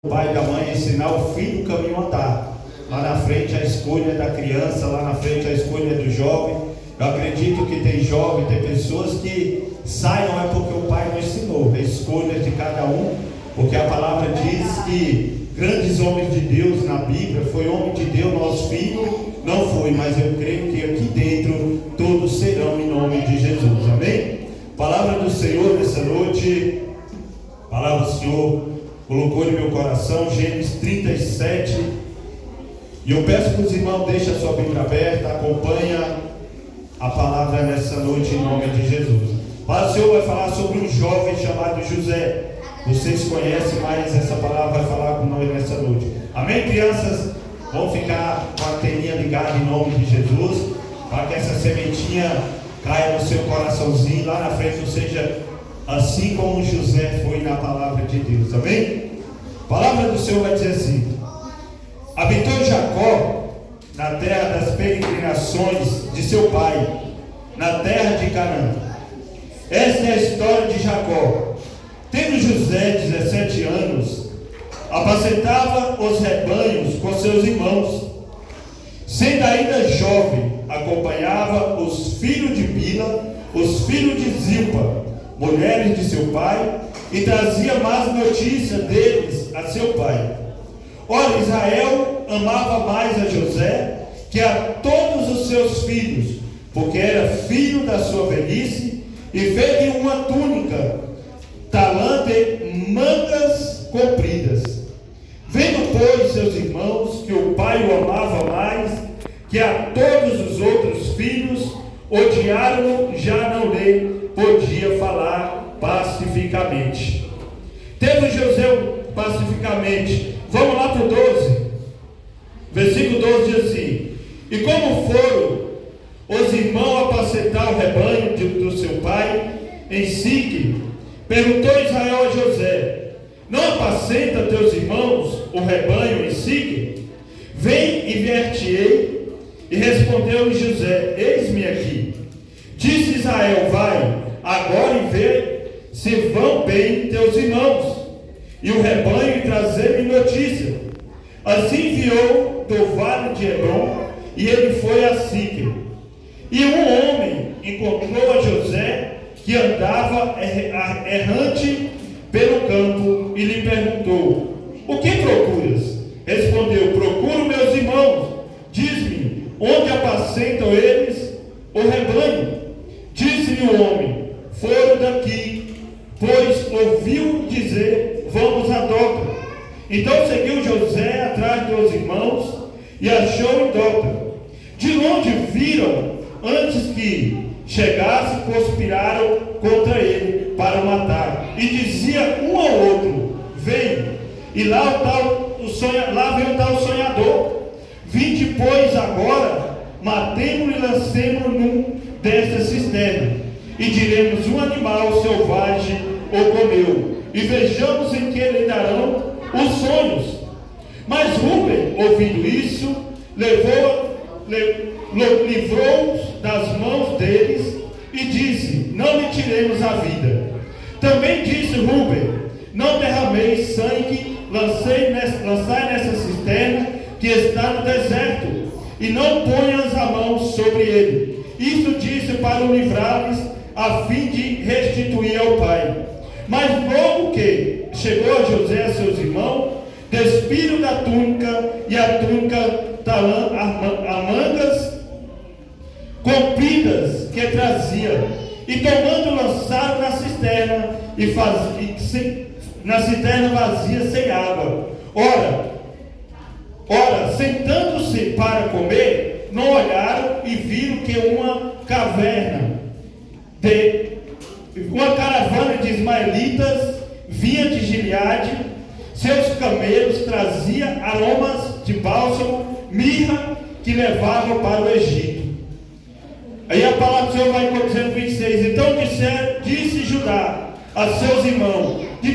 O pai e da mãe ensinar o filho o caminho a andar. Lá na frente a escolha é da criança, lá na frente a escolha é do jovem. Eu acredito que tem jovem, tem pessoas que saem não é porque o pai não ensinou, é escolha de cada um, porque a palavra diz que grandes homens de Deus na Bíblia, foi homem de Deus, nosso filho não foi, mas eu creio que aqui dentro todos serão em nome de Jesus, amém? Palavra do Senhor nessa noite, palavra do Senhor colocou no meu coração, Gênesis 37, e eu peço que os irmãos deixem a sua Bíblia aberta, acompanha a palavra nessa noite em nome de Jesus. O Senhor vai falar sobre um jovem chamado José. Vocês conhecem, mas essa palavra vai falar com nós nessa noite. Amém, crianças? Vão ficar com a anteninha ligada em nome de Jesus, para que essa sementinha caia no seu coraçãozinho, lá na frente, ou seja, assim como José foi na palavra de Deus, amém? A palavra do Senhor vai dizer assim: habitou Jacó na terra das peregrinações de seu pai, na terra de Canaã. Esta é a história de Jacó. Tendo José 17 anos, apacentava os rebanhos com seus irmãos. Sendo ainda jovem, acompanhava os filhos de Bila, os filhos de Zilpa, mulheres de seu pai, e trazia más notícias deles a seu pai. Ora, Israel amava mais a José que a todos os seus filhos, porque era filho da sua velhice, e fez-lhe uma túnica, talã de mangas compridas. Vendo, pois, seus irmãos que o pai o amava mais que a todos os outros filhos, odiaram-no, já não lhe podia falar pacificamente. Teve José pacificamente. Vamos lá para o 12. Versículo 12 diz assim: e como foram os irmãos apacentar o rebanho do seu pai em Sique, perguntou Israel a José: não apacenta teus irmãos o rebanho em Sique? Vem e ver-te-ei. E respondeu-lhe José: eis-me aqui. Disse Israel: vai agora e vê se vão bem teus irmãos e o rebanho, e trazer-me notícia. Assim enviou do vale de Hebrom, e ele foi a Sique. E um homem encontrou a José, que andava errante pelo campo, e lhe perguntou: o que procuras? Respondeu: procuro meus irmãos. Diz-me, onde apacentam eles o rebanho? Disse-lhe o homem: foram daqui, pois ouviu dizer: vamos a Dotã. Então seguiu José atrás dos irmãos e achou em Dotã. De longe viram, antes que chegasse, conspiraram contra ele para o matar. E dizia um ao outro: vem, e lá vem o tal sonhador. Vinde, pois, agora, matemo-lo e lancemo-lo num desta cisterna, e diremos: um animal selvagem o comeu, e vejamos em que lhe darão os sonhos. Mas Rúben, ouvindo isso, livrou-os das mãos deles, e disse: não lhe tiremos a vida. Também disse Rúben: não derrameis sangue, lançai nessa cisterna que está no deserto, e não ponhas a mão sobre ele. Isto disse para o livrar-lhes, a fim de restituir ao pai. Mas logo que chegou a José a seus irmãos, despiram da túnica, e a túnica talã a mangas compridas que trazia, e tomando lançaram na cisterna, na cisterna vazia sem água. Ora, sentando-se para comer, não olharam e viram que uma caravana de ismaelitas vinha de Gileade. Seus camelos traziam aromas de bálsamo, mirra, que levavam para o Egito. Aí a palavra do Senhor vai acontecer no 26. Então disse Judá a seus irmãos: do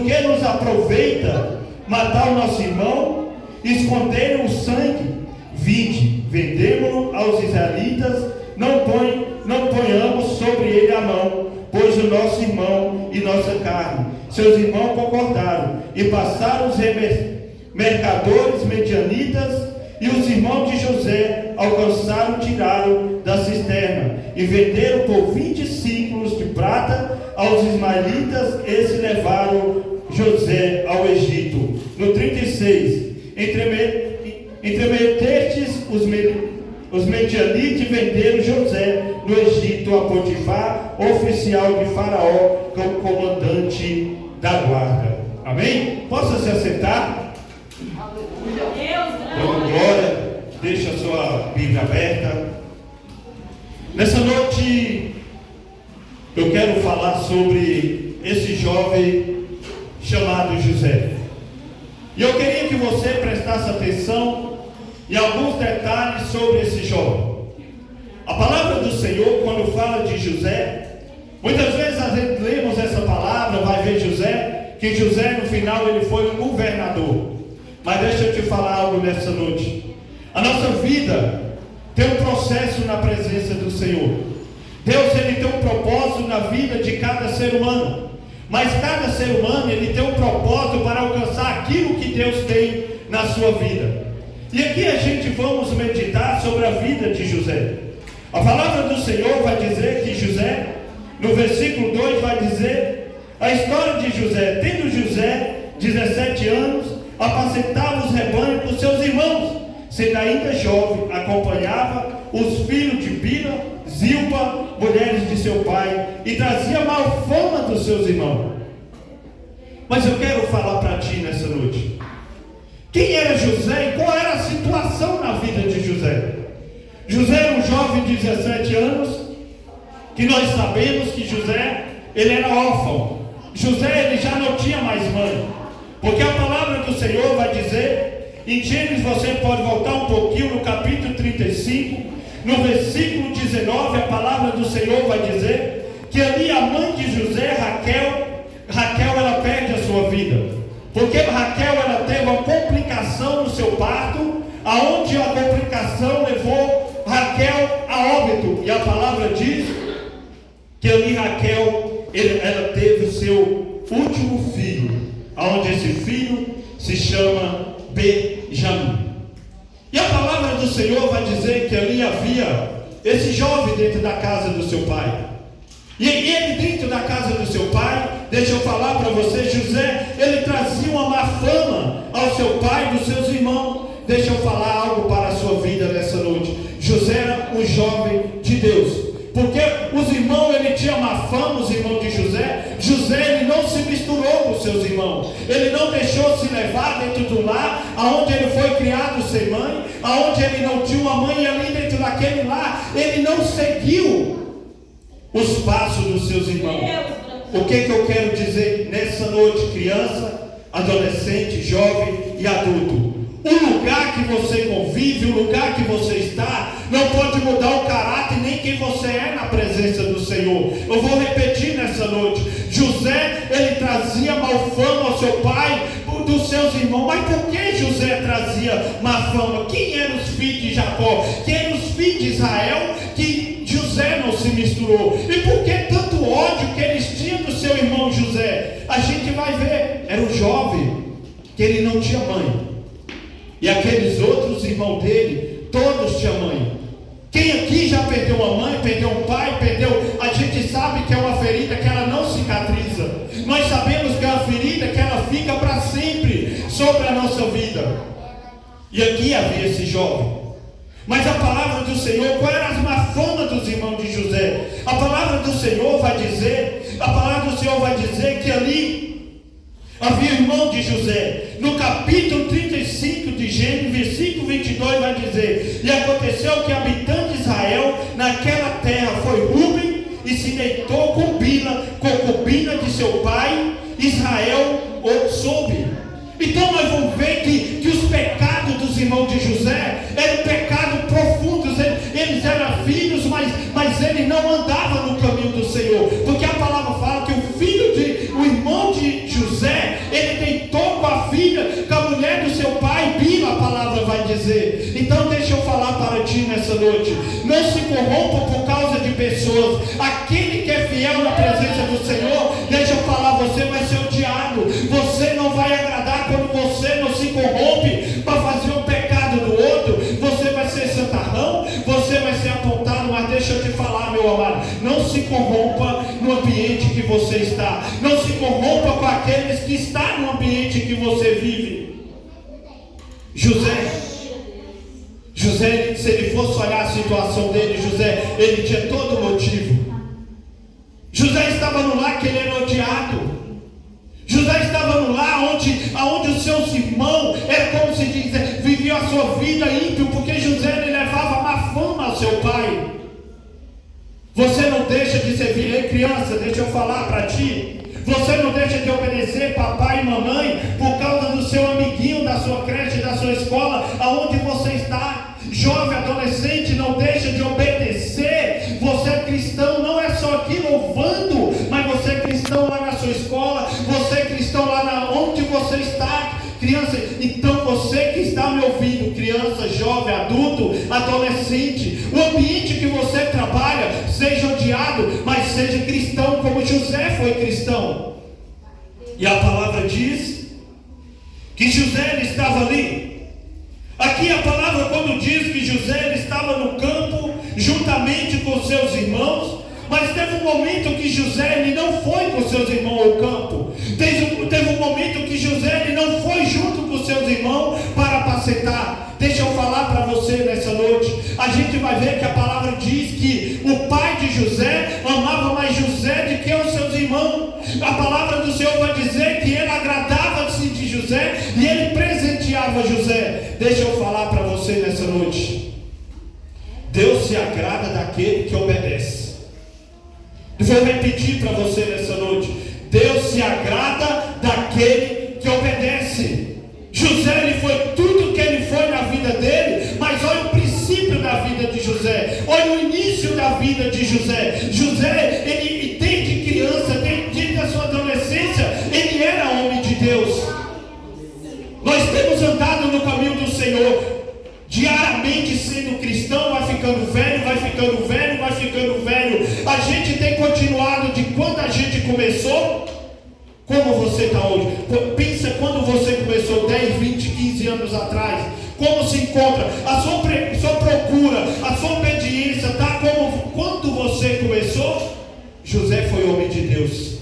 que nos aproveita matar o nosso irmão, esconderam o sangue? Vinde, vendemo-lo aos israelitas, não ponhamos sobre ele a mão, pois o nosso irmão e nossa carne. Seus irmãos concordaram. e passaram os mercadores medianitas, e os irmãos de José alcançaram, tiraram da cisterna e venderam por 20 ciclos de prata aos ismaelitas. Esses levaram José ao Egito. No 36, entremetestes os medianitas venderam José no Egito a Potifar, oficial de Faraó, como comandante da guarda. Amém? Possa se assentar? Dando glória, deixa a sua Bíblia aberta. Nessa noite eu quero falar sobre esse jovem chamado José. E eu queria que você prestasse atenção em alguns detalhes sobre esse jovem. A palavra do Senhor, quando fala de José, muitas vezes a gente lemos essa palavra, vai ver José, que José no final ele foi um governador. Mas deixa eu te falar algo nessa noite. A nossa vida tem um processo na presença do Senhor. Deus ele tem um propósito na vida de cada ser humano. Mas cada ser humano ele tem um propósito para alcançar aquilo que Deus tem na sua vida. E aqui a gente vamos meditar sobre a vida de José. A palavra do Senhor vai dizer que José, no versículo 2 vai dizer a história de José. Tendo José 17 anos, apacentava os rebanhos com seus irmãos, sendo ainda jovem, acompanhava os filhos de Bila, Zilpa, mulheres de seu pai, e trazia mal fama dos seus irmãos. Mas eu quero falar para ti nessa noite, quem era José e qual era a situação na vida de José? José era um jovem de 17 anos, que nós sabemos que José, ele era órfão. José, ele já não tinha mais mãe, porque a palavra do Senhor vai dizer, em Gênesis, você pode voltar um pouquinho no capítulo 35, no versículo 19, a palavra do Senhor vai dizer, que ali a mãe de José, Raquel ela perde a sua vida, porque Raquel ela teve uma complicação no seu parto, aonde a complicação levou Raquel a óbito, e a palavra diz, que ali Raquel, ela teve o seu último filho, onde esse filho se chama Benjamim. E a palavra do Senhor vai dizer que ali havia esse jovem dentro da casa do seu pai. E ele dentro da casa do seu pai, deixa eu falar para você, José, ele trazia uma má fama ao seu pai e dos seus irmãos. Deixa eu falar algo para a sua vida nessa noite. José era um jovem de Deus. Porque os irmãos, ele tinha má fama, os irmãos de José. José, ele não se misturou com seus irmãos. Ele não deixou se levar dentro do lar, aonde ele foi criado sem mãe, aonde ele não tinha uma mãe, e ali dentro daquele lar, ele não seguiu os passos dos seus irmãos. O que eu quero dizer nessa noite, criança, adolescente, jovem e adulto? O lugar que você convive, o lugar que você está, não pode mudar o caráter nem quem você é na presença do Senhor. Eu vou repetir nessa noite. José, ele trazia mal fama ao seu pai, dos seus irmãos. Mas por que José trazia má fama? Quem eram os filhos de Jacó? Quem eram os filhos de Israel que José não se misturou? E por que tanto ódio que eles tinham do seu irmão José? A gente vai ver. Era um jovem que ele não tinha mãe. E aqueles outros irmãos dele, todos tinham mãe. Quem aqui já perdeu uma mãe, perdeu um pai, perdeu... A gente sabe que é uma ferida que ela não cicatriza. Nós sabemos que é uma ferida que ela fica para sempre sobre a nossa vida. E aqui havia esse jovem. Mas a palavra do Senhor, qual era a má fama dos irmãos de José? A palavra do Senhor vai dizer que ali havia o irmão de José. No capítulo 35 de Gênesis, versículo 22 vai dizer: e aconteceu que habitante de Israel naquela terra foi Rúben, e se deitou com Bila, concubina de seu pai. Israel o soube. Então nós vamos ver que os pecados dos irmãos de José eram pecados profundos. Eles eram filhos, mas eles não andavam no caminho do Senhor, porque a palavra fala que o irmão de José, ele deitou com a filha, com a mulher do seu pai, Bila, a palavra vai dizer. Então deixa eu falar para ti nessa noite: não se corrompa por causa de pessoas. Aquele que é fiel fiel na presença do Senhor, deixa eu falar, você vai ser odiado. Você não vai agradar quando você não se corrompe para fazer o pecado do outro. Você vai ser santarrão, você vai ser apontado, mas deixa eu te falar, meu amado, não se corrompa no ambiente que você está. Não se corrompa com aqueles que estão no ambiente que você vive. José, se ele fosse olhar a situação dele, José, ele tinha todo motivo. José estava no lar que ele era odiado. José estava no lar onde os seus irmãos, era como se diz, viviam a sua vida ímpio, porque José ele levava má fama ao seu pai. Você não deixa de ser criança, deixa eu falar para ti. Você não deixa de obedecer papai e mamãe por causa do seu amiguinho, da sua creche, da sua escola, aonde você está. Jovem, adolescente, não deixa de obedecer. Você é cristão, não é só aqui louvando, mas você é cristão lá na sua escola, você é cristão lá onde você está. Criança, então você que está me ouvindo, criança, jovem, adulto, adolescente, o ambiente que você trabalha, seja odiado, mas seja cristão, como José foi cristão. E a palavra diz que José ele estava ali. Aqui a palavra quando diz que José ele estava no campo, juntamente com seus irmãos, mas teve um momento que José ele não foi com seus irmãos ao campo. Teve um momento que José ele não foi junto com seus irmãos para apacentar. Deixa eu falar para você nessa noite. A gente vai ver que a palavra diz que o pai de José amava mais José do que os seus irmãos. A palavra do Senhor vai dizer que ele agradava-se de José e ele presenteava José. Deixa eu falar para você nessa noite. Deus se agrada daquele que obedece. Vou repetir para você nessa noite. Deus se agrada daquele que obedece. José ele foi tudo que ele foi na vida dele, mas olha o princípio da vida de José, olha o início da vida de José. José, ele desde criança, desde a sua adolescência, ele era homem de Deus. Nós temos andado no caminho do Senhor, diariamente sendo cristão, vai ficando velho, vai ficando velho, vai ficando velho. A gente tem continuado de quando a gente começou. Como você está hoje? Pensa quando você começou 10, 20, 15 anos atrás. Como se encontra? A sua procura, a sua obediência está como quando você começou? José foi homem de Deus.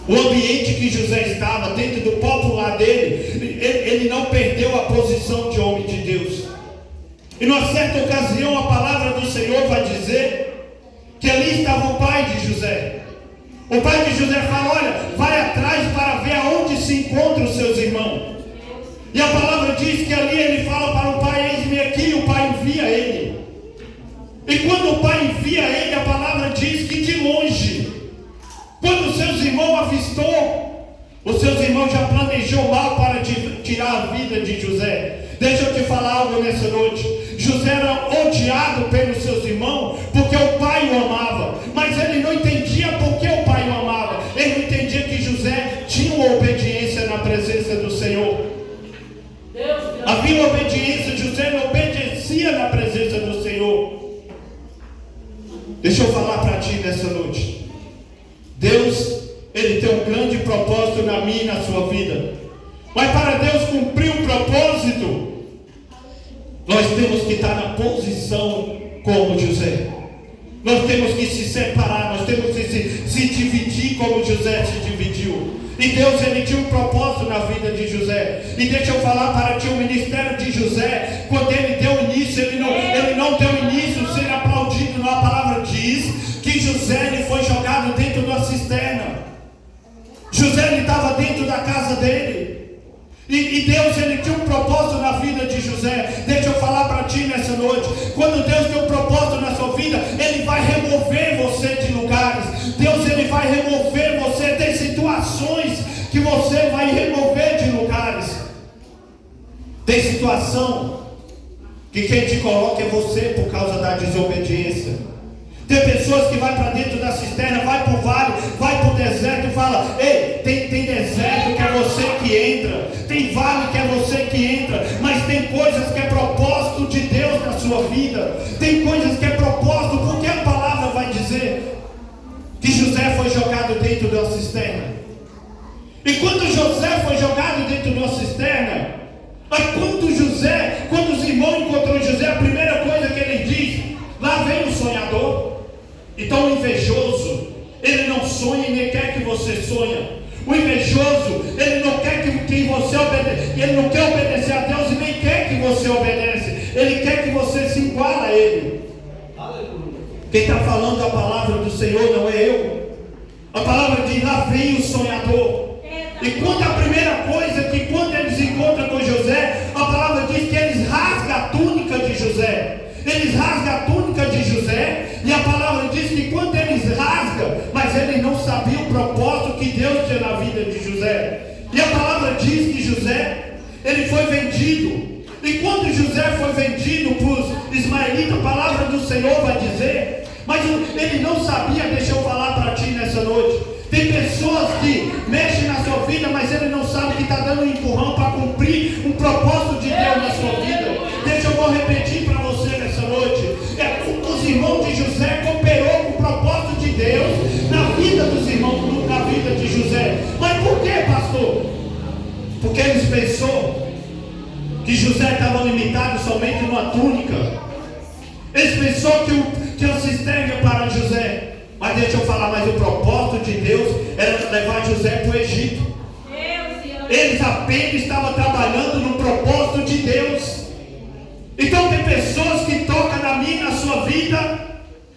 O ambiente que José estava, dentro do próprio lar dele, ele não perdeu a posição de homem de Deus. E numa certa ocasião a palavra do Senhor vai dizer que ali estava o pai de José. O pai de José fala, olha, vai atrás para ver aonde se encontram os seus irmãos. E a palavra diz que ali ele fala para o pai, eis-me aqui, e o pai envia ele. E quando o pai envia ele, a palavra diz que de longe, quando os seus irmãos avistou, os seus irmãos já planejou mal para tirar a vida de José. Deixa eu te falar algo nessa noite. José era odiado pelos seus irmãos porque o pai o amava, mas ele não entendia por que o pai o amava. Ele não entendia que José tinha uma obediência na presença do Senhor. Havia uma obediência, José não obedecia na presença do Senhor. Deixa eu falar para ti nessa noite. Deus, ele tem um grande propósito na minha e na sua vida. Mas para Deus cumprir o propósito, nós temos que estar na posição como José. Nós temos que se separar, nós temos que se dividir como José se dividiu. E Deus, ele tinha um propósito na vida de José. E deixa eu falar para ti, o ministério de José, quando ele deu início, ele não deu início sem aplaudido. Não, a palavra diz que José ele foi jogado dentro da cisterna. José ele estava dentro da casa dele. E Deus ele tinha um propósito na vida de José. Deixa eu falar para ti nessa noite. Quando Deus tem um propósito na sua vida, Ele vai remover você de lugares. Deus ele vai remover você. Tem situações que você vai remover de lugares. Tem situação que quem te coloca é você por causa da desobediência. Tem pessoas que vai para dentro da cisterna, vai para o vale, vai para o deserto e fala, ei, tem deserto que é você que entra, tem vale que é você que entra, mas tem coisas que é propósito de Deus na sua vida, tem coisas que é propósito, porque a palavra vai dizer. E quando José foi jogado dentro de uma cisterna, quando os irmãos encontrou José, a primeira coisa que ele diz: lá vem o sonhador. Então o invejoso, ele não sonha e nem quer que você sonhe. O invejoso, ele não quer que você obedeça, ele não quer obedecer a Deus e nem quer que você obedeça. Ele quer que você se iguale a ele. Quem está falando a palavra do Senhor não é eu. A palavra diz: lá vem o sonhador. E quando a primeira coisa, que quando eles encontram com José, a palavra diz que eles rasgam a túnica de José. Eles rasgam a túnica de José, e a palavra diz que quando eles rasgam, mas eles não sabiam o propósito que Deus tinha na vida de José. E a palavra diz que José, ele foi vendido. E quando José foi vendido para os ismaelitas, a palavra do Senhor vai dizer, mas ele não sabia. Deixa eu falar para ti nessa noite. Tem pessoas que mexem na sua vida, mas ele não sabe que está dando um empurrão para cumprir um propósito de Deus na sua vida. Deixa eu vou repetir para você nessa noite. Os irmãos de José cooperou com o propósito de Deus na vida dos irmãos, na vida de José. Mas por que, pastor? Porque eles pensaram que José estava limitado somente numa túnica. Eles pensaram que o cisterna para José. Mas deixa eu falar, mas o propósito de Deus era levar José para o Egito. Eles apenas estavam trabalhando no propósito de Deus. Então tem pessoas que tocam na minha, na sua vida,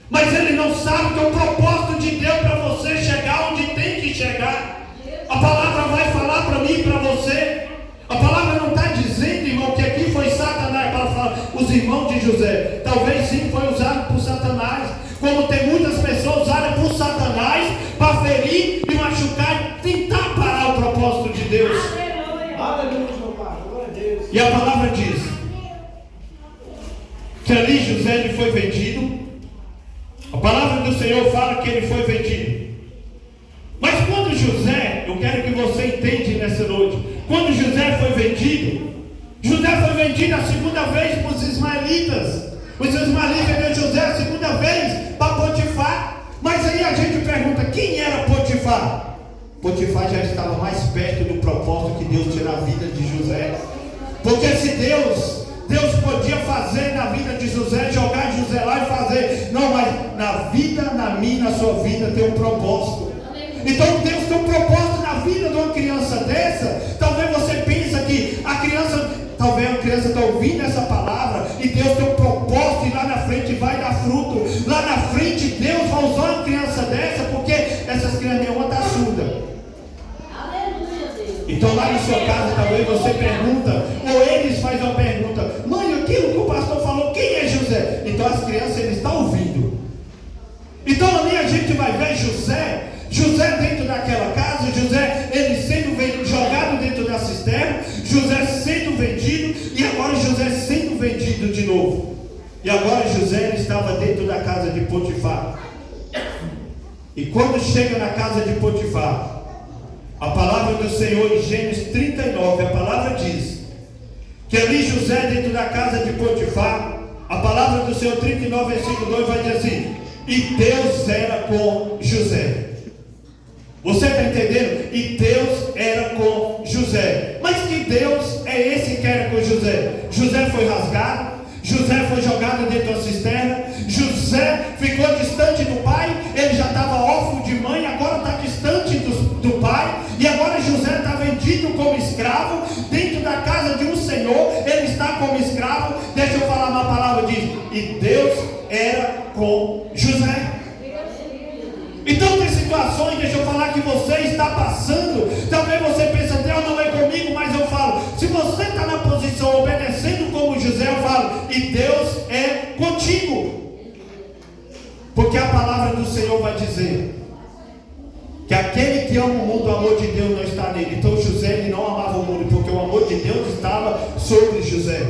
mas ele não sabe que é o propósito de Deus para você chegar onde tem que chegar. A palavra vai falar para mim e para você. A palavra não está dizendo, irmão, que aqui foi Satanás para falar. Os irmãos de José, talvez sim foi usado por Satanás, como tem muitas pessoas usadas por Satanás para ferir e machucar, tentar parar o propósito de Deus. E a palavra diz que ali José ele foi vendido. A palavra do Senhor fala que ele foi vendido. Mas quando José, eu quero que você entenda nessa noite, quando José foi vendido a segunda vez para os ismaelitas. Os ismaelitas venderam José a segunda vez para Potifar. Mas aí a gente pergunta: quem era Potifar? Potifar já estava mais perto do propósito que Deus tinha na vida de José. Porque se Deus podia fazer na vida de José, jogar José lá e fazer. Não, mas na vida, na minha, na sua vida tem um propósito. Então Deus tem um propósito na vida de uma criança dessa. Talvez você pense que talvez a criança está ouvindo essa palavra e Deus tem um propósito e lá na frente vai dar fruto. Lá na frente Deus vai usar uma criança dessa, porque essas crianças nenhuma está surda. Então lá na sua casa talvez você pergunta, ou eles fazem uma pergunta: mãe, aquilo que o pastor falou, quem é José? Então as crianças eles estão ouvindo. Então ali a gente vai ver José dentro daquela casa, José ele sendo jogado dentro da cisterna, José sendo vendido, e agora José sendo vendido de novo. E agora José ele estava dentro da casa de Potifar. E quando chega na casa de Potifar, a palavra do Senhor em Gênesis 39, a palavra diz que ali José dentro da casa de Potifar, a palavra do Senhor 39, versículo 2 vai dizer assim: e Deus era com José. Você está entendendo? E Deus era com José. Mas que Deus é esse que era com José? José foi rasgado, José foi jogado dentro da cisterna, José ficou distante do pai, ele já estava órfão de mãe, agora está distante do pai, e agora José está vendido como escravo, dentro da casa de um senhor, ele está como escravo. Deixa eu falar uma palavra, diz: e Deus era com José. Então tem situações, deixa eu falar, que você está passando. Talvez você pense: Deus não é comigo, mas eu falo, se você está na posição obedecendo como José, eu falo, e Deus é contigo. Porque a palavra do Senhor vai dizer que aquele que ama o mundo, o amor de Deus não está nele. Então José ele não amava o mundo, porque o amor de Deus estava sobre José.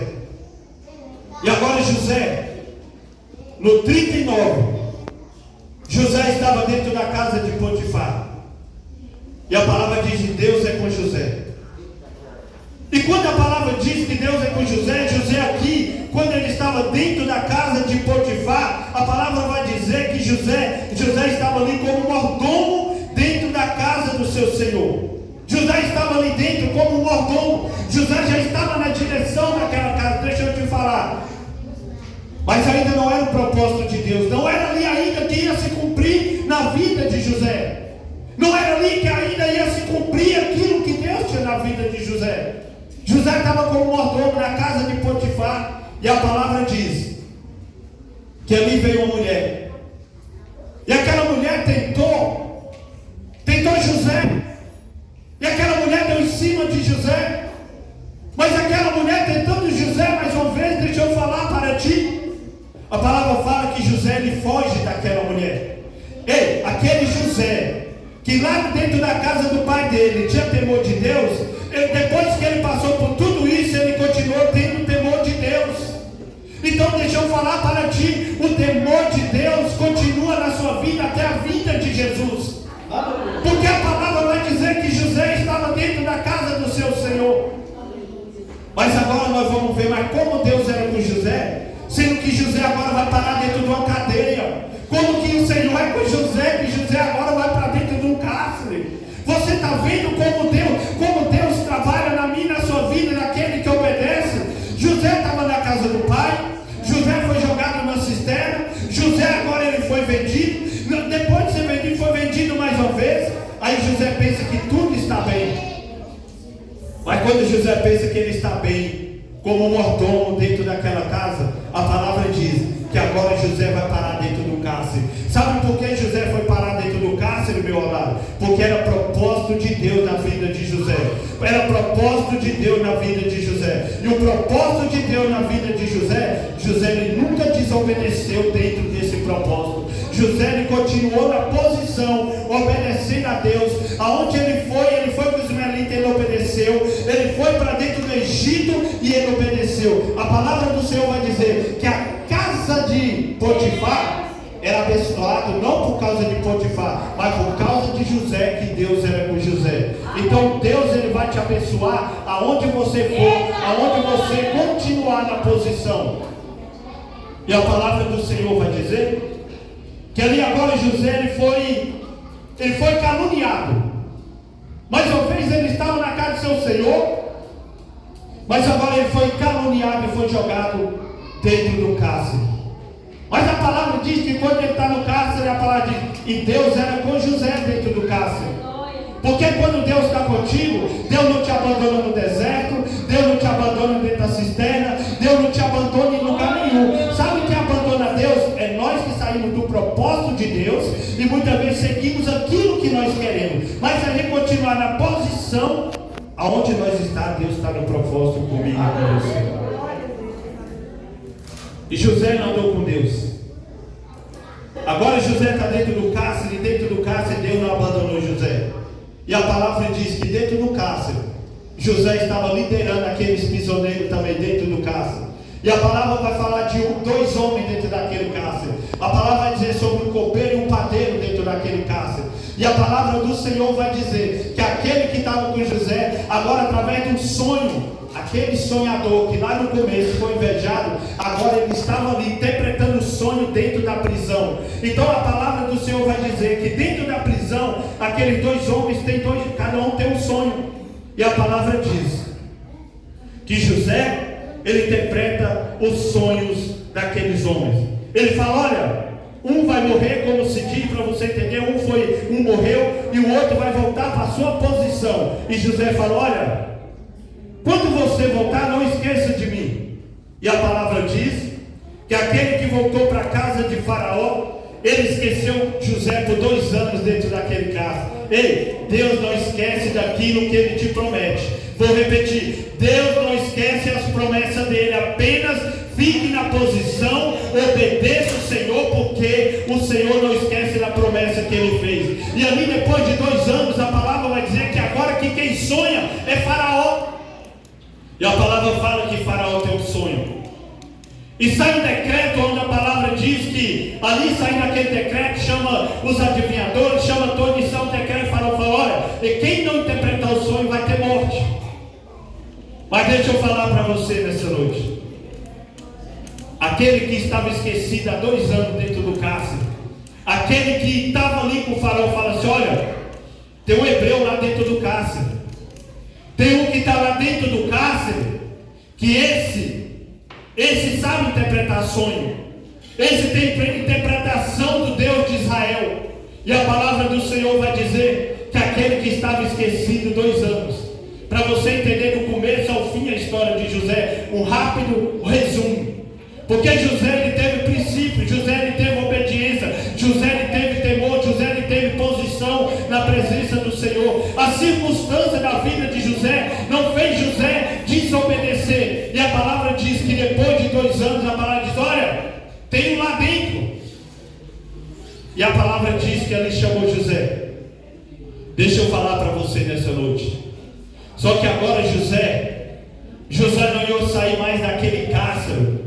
E agora José, no 39, José estava dentro da casa de Potifar. E a palavra diz que Deus é com José. E quando a palavra diz que Deus é com José, José aqui, quando ele estava dentro da casa de Potifar, a palavra vai dizer que José estava ali como mordomo dentro da casa do seu senhor. José José estava ali dentro como um mordomo. José já estava na direção daquela casa. Deixa eu te falar. Mas ainda não era o propósito de Deus. Não era ali ainda que ia se cumprir na vida de José. Não era ali que ainda ia se cumprir aquilo que Deus tinha na vida de José. José estava como mordomo na casa de Potifar. E a palavra diz que ali veio uma mulher. E aquela mulher tentou José. E aquela mulher deu em cima de José. Mas aquela mulher tentando José mais uma vez, deixa eu falar para ti. A palavra fala que José ele foge daquela mulher. Ei, aquele José, que lá dentro da casa do pai dele tinha temor de Deus, depois que ele passou por tudo isso, ele continuou tendo temor de Deus. Então deixa eu falar para ti, o temor de Deus continua na sua vida até a vinda de Jesus. Porque a palavra vai dizer que José estava dentro da casa do seu Senhor. Mas agora nós vamos ver, mas como Deus era com José, sendo que José agora vai parar dentro de uma cadeia. Como que o Senhor é com José, que José agora vai para dentro de um cárcere. Você está vendo como Deus trabalha na minha e na sua vida, naquele que obedece. José estava na casa do pai, José foi jogado na cisterna, José agora ele foi vendido, depois de ser vendido, foi vendido mais uma vez. Aí José pensa que tudo está bem. Mas quando José pensa que ele está bem, como mordomo dentro daquela casa, a palavra diz que agora José vai parar dentro do cárcere. Sabe por que José foi parar dentro do cárcere, meu amado? Porque era propósito de Deus na vida de José. Era propósito de Deus na vida de José. E o propósito de Deus na vida de José, José ele nunca desobedeceu dentro desse propósito. José ele continuou na posição, obedecendo a Deus. Aonde ele foi com os ismaelitas, ele obedeceu. Ele foi para dentro do Egito e ele obedeceu. A palavra do Senhor vai dizer que a casa de Potifar era abençoado não por causa de Potifar, mas por causa de José, que Deus era com José. Então Deus ele vai te abençoar aonde você for, aonde você continuar na posição. E a palavra do Senhor vai dizer que ali agora José ele foi caluniado. Mais uma vez ele estava na casa do seu Senhor, mas agora ele foi caluniado e foi jogado dentro do cárcere. Mas a palavra diz que quando ele está no cárcere, a palavra diz, e Deus era com José dentro do cárcere. Porque quando Deus está contigo, Deus não te abandona no deserto, Deus não te abandona dentro da cisterna, Deus não te abandona em lugar nenhum. Sabe quem abandona Deus? É nós que saímos do propósito de Deus e muitas vezes seguimos aquilo que nós queremos. Mas se a gente continuar na posição aonde nós estamos, Deus está no propósito comigo e com você. E José não andou com Deus. Agora José está dentro do cárcere, e dentro do cárcere Deus não abandonou José. E a palavra diz que dentro do cárcere, José estava liderando aqueles prisioneiros também dentro do cárcere. E a palavra vai falar de dois homens dentro daquele cárcere. A palavra vai dizer sobre um copeiro e um padeiro dentro daquele cárcere. E a palavra do Senhor vai dizer que aquele que estava com José, agora através de um sonho, aquele sonhador que lá no começo foi invejado, agora ele estava ali interpretando o sonho dentro da prisão. Então a palavra do Senhor vai dizer que dentro da prisão, aqueles dois homens, cada um tem um sonho. E a palavra diz que José, ele interpreta os sonhos daqueles homens. Ele fala, olha, um vai morrer, como se diz para você entender, um morreu e o outro vai voltar para a sua posição. E José fala, olha, quando você voltar, não esqueça de mim. E a palavra diz que aquele que voltou para a casa de Faraó, ele esqueceu José por 2 anos dentro daquele cárcere. Ei, Deus não esquece daquilo que Ele te promete. Vou repetir, Deus não esquece as promessas dEle, apenas fique na posição, obedeça o Senhor, porque o Senhor não esquece da promessa que Ele fez. E ali depois de 2 anos, a palavra vai dizer que agora que quem sonha é Faraó. E a palavra fala que Faraó tem um sonho. E sai um decreto onde a palavra diz que ali saindo aquele decreto, chama os adivinhadores, chama todos e sai um decreto. Faraó fala, olha, e quem não interpretar o sonho vai ter morte. Mas deixa eu falar para você nessa noite. Aquele que estava esquecido há 2 anos dentro do cárcere, aquele que estava ali com o Faraó, fala assim, olha, tem um hebreu lá dentro do cárcere. Tem um que está lá dentro do cárcere, que esse sabe interpretar sonho. Esse tem interpretação do Deus de Israel. E a palavra do Senhor vai dizer que aquele que estava esquecido 2 anos, para você entender do começo ao fim a história de José, um rápido resumo. Porque José ele teve princípio, José ele teve obediência, José ele teve temor, José ele teve posição na presença do Senhor. A circunstância da vida de José não fez José desobedecer. E a palavra diz que depois de 2 anos, a palavra diz: olha, tem um lá dentro. E a palavra diz que ele chamou José. Deixa eu falar para você nessa noite. Só que agora José não ia sair mais daquele cárcere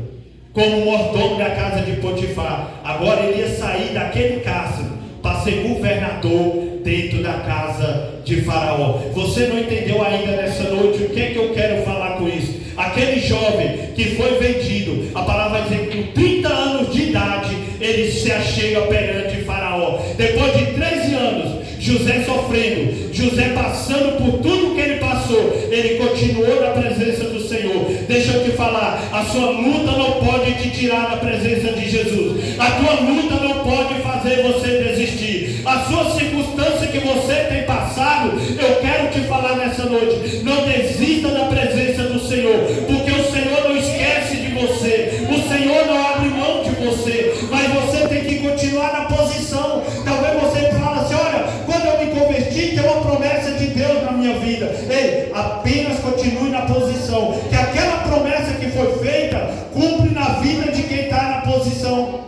como mordomo da casa de Potifar. Agora ele ia sair daquele cárcere para ser governador dentro da casa de Faraó. Você não entendeu ainda nessa noite o que é que eu quero falar com isso? Aquele jovem que foi vendido, a palavra vai dizer que com 30 anos de idade ele se achega perante Faraó. Depois de 13 anos, José sofrendo, José passando por tudo que ele passou, ele continuou na presença do Senhor. Deixa eu te falar, a sua luta não pode te tirar da presença de Jesus. A tua luta não pode fazer você desistir. A sua circunstância que você tem passado, eu quero te falar nessa noite: não desista da presença do Senhor, porque o Senhor não esquece de você, o Senhor não abre mão de você, mas você tem que continuar na posição. Talvez você fale assim: olha, quando eu me converti, tem uma promessa de Deus na minha vida. Ei, apenas continue na posição, que aquela promessa que foi feita cumpre na vida de quem está na posição.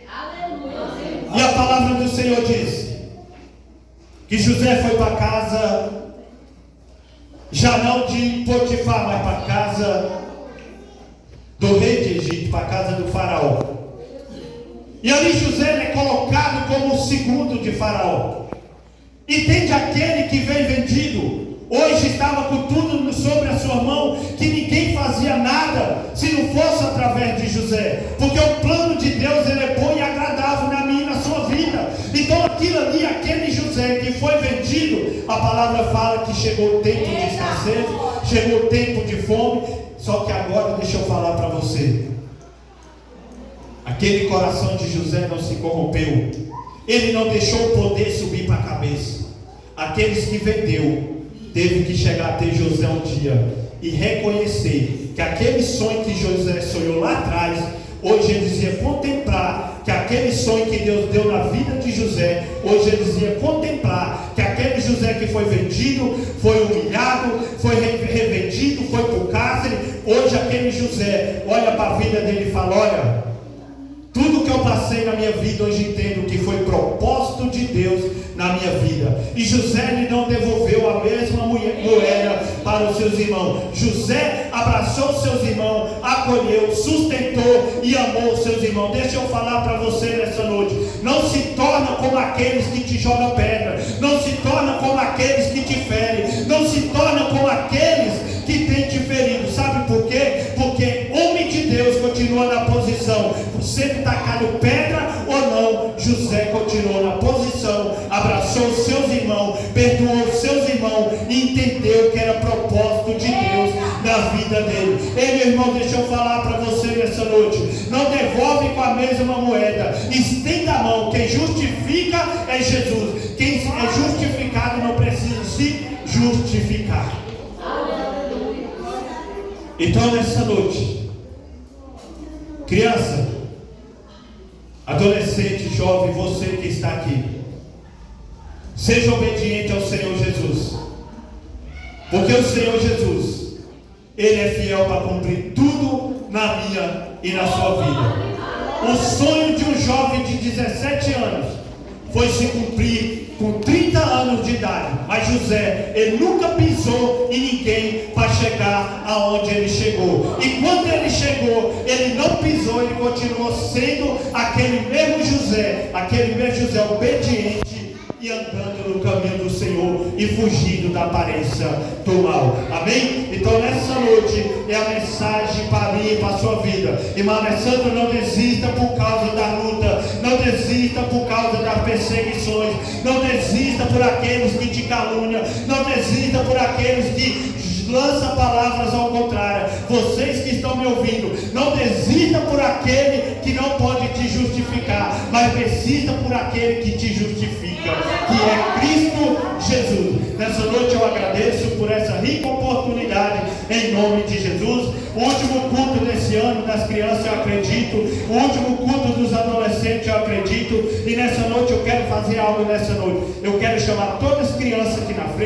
Aleluia. E a palavra do Senhor diz que José foi para casa, já não de Potifar, mas para a casa do rei de Egito, para a casa do Faraó. E ali José é colocado como o segundo de Faraó. Entende, aquele que vem vendido, hoje estava com tudo sobre a sua mão, que ninguém fazia nada se não fosse através de José, porque o plano de Deus ele é bom e agradável na minha e na sua vida. Então aquilo ali, aquele José que foi vendido, a palavra fala que chegou o tempo de escassez, chegou o tempo de fome. Só que agora deixa eu falar para você, aquele coração de José não se corrompeu, ele não deixou o poder subir para a cabeça. Aqueles que vendeu, teve que chegar até José um dia e reconhecer que aquele sonho que José sonhou lá atrás, hoje eles iam contemplar que aquele sonho que Deus deu na vida de José, hoje eles iam contemplar que aquele José que foi vendido, foi humilhado, foi revendido, foi para o cárcere. Hoje aquele José olha para a vida dele e fala: olha, tudo que eu passei na minha vida, hoje entendo que foi propósito de Deus na minha vida. E José lhe não devolveu a mesma moeda para os seus irmãos. José abraçou os seus irmãos, acolheu, sustentou e amou os seus irmãos. Deixa eu falar para você nessa noite: não se torna como aqueles que te jogam pedra, não se torna como aqueles que te ferem, não se torna como aqueles que têm te ferido. Sabe por quê? Porque homem de Deus continua na posição. Você tacado pedra ou não, José continuou na posição, abraçou os seus irmãos, perdoou os seus irmãos e entendeu que era propósito de Deus na vida dele. Ei, meu irmão, deixa eu falar para você nessa noite: não devolve com a mesma moeda, estenda a mão. Quem justifica é Jesus, quem é justificado não precisa se justificar. Então nessa noite, criança, adolescente, jovem, você que está aqui, seja obediente ao Senhor Jesus, porque o Senhor Jesus, Ele é fiel para cumprir tudo na minha e na sua vida. O sonho de um jovem de 17 anos foi se cumprir com 30 anos de idade, mas José, ele nunca pisou em ninguém para chegar aonde ele chegou. E quando ele chegou, ele não pisou, ele continuou sendo aquele mesmo José obediente e andando no caminho do Senhor e fugindo da aparência do mal. Amém? Então nessa noite é a mensagem para mim e para a sua vida. Irmão Alessandro, não desista por causa da luta, não desista por causa das perseguições, não desista por aqueles que te caluniam, não desista por aqueles que lança palavras ao contrário. Vocês que estão me ouvindo, não desista por aquele que não pode te justificar, mas desista por aquele que te justifica, que é Cristo Jesus. Nessa noite eu agradeço por essa rica oportunidade, em nome de Jesus. O último culto desse ano das crianças eu acredito, o último culto dos adolescentes eu acredito, e nessa noite eu quero fazer algo nessa noite. Eu quero chamar todas as crianças aqui na frente.